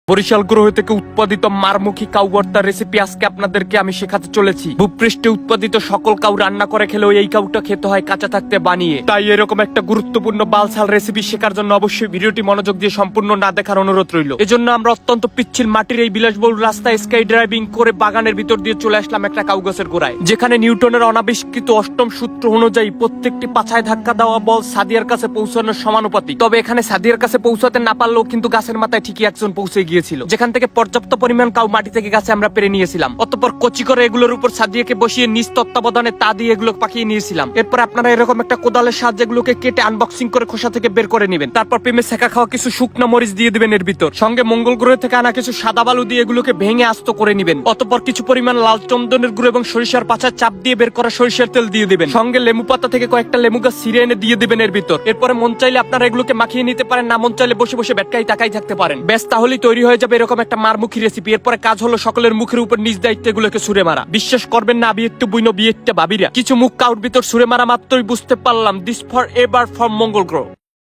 বরিশাল গ্রহ থেকে উৎপাদিত মারমুখী কাউ ভর্তার রেসিপি আজকে আপনাদেরকে আমি শেখাতে চলেছি। ভূপৃষ্ঠে উৎপাদিত সকল কাউ রান্না করে খেলেও এই কাউটা খেতে হয় কাঁচা থাকতে বানিয়ে। তাই এরকম একটা গুরুত্বপূর্ণ বালছাল রেসিপি শেখার জন্য অবশ্যই ভিডিওটি মনোযোগ দিয়ে সম্পূর্ণ না দেখার অনুরোধ রইল। এজন্য আমরা অত্যন্ত পিচ্ছিল মাটির এই বিলাসবহুল রাস্তায় স্কাই ড্রাইভিং করে বাগানের ভিতর দিয়ে চলে আসলাম একটা কাউ গাছের গোড়ায়, যেখানে নিউটনের অনাবিষ্কৃত অষ্টম সূত্র অনুযায়ী প্রত্যেকটি পাছায় ধাক্কা দেওয়া বল সাদিয়ার কাছে পৌঁছানোর সমানুপাতিক। তবে এখানে সাদিয়ার কাছে পৌঁছাতে না পারলেও কিন্তু গাছের মাথায় ঠিকই একজন পৌঁছে গিয়েছিল, যেখান থেকে পর্যাপ্ত পরিমাণ কাউ মাটি থেকে গাছে আমরা পেরে নিয়েছিলাম। অতঃপর কচি করে এগুলোর উপর সাদিয়াকে বসিয়ে নিজ তত্ত্বাবধানে তা দিয়ে এগুলো পাকিয়ে নিয়েছিলাম। এরপর আপনারা এরকম একটা কোদালের সাহায্যে এগুলোকে কেটে আনবক্সিং করে খোসা থেকে বের করে নেবেন। তারপর প্রেমে সেকা খাওয়া কিছু শুকনো মরিচ দিয়ে দিবেন এর ভিতর। সঙ্গে মঙ্গল গ্রহ থেকে আনা কিছু সাদা বালু দিয়ে এগুলোকে ভেঙে আস্ত করে নেবেন। অতঃপর কিছু পরিমাণ লাল চন্দনের গুঁড়ো এবং সরিষার পাছা চাপ দিয়ে বের করা সরিষার তেল দিয়ে দিবেন। সঙ্গে লেবু পাতা থেকে কয়েকটা লেবু গাছ ছিঁড়ে এনে দিয়ে দিবেন এর ভিতর। এরপরে মন চাইলে আপনারা এগুলোকে মাখিয়ে নিতে পারেন, না মন চাইলে বসে বসে বেটকাই তাকাই থাকতে পারেন। ব্যাস, তাহলেই তৈরি হয়ে যাবে এরকম একটা মারমুখী রেসিপি। এরপরে কাজ হলো সকলের মুখের উপর নিজ দায়িত্ব এগুলোকে ছুঁড়ে মারা। বিশ্বাস করবেন না, বিয়েতে বুইনো বিয়েতে ভাবিরা কিছু মুখ কাউর ভিতর ছুঁড়ে মারা মাত্রই বুঝতে পারলাম দিস ফর এবার ফর মঙ্গল গ্রহ।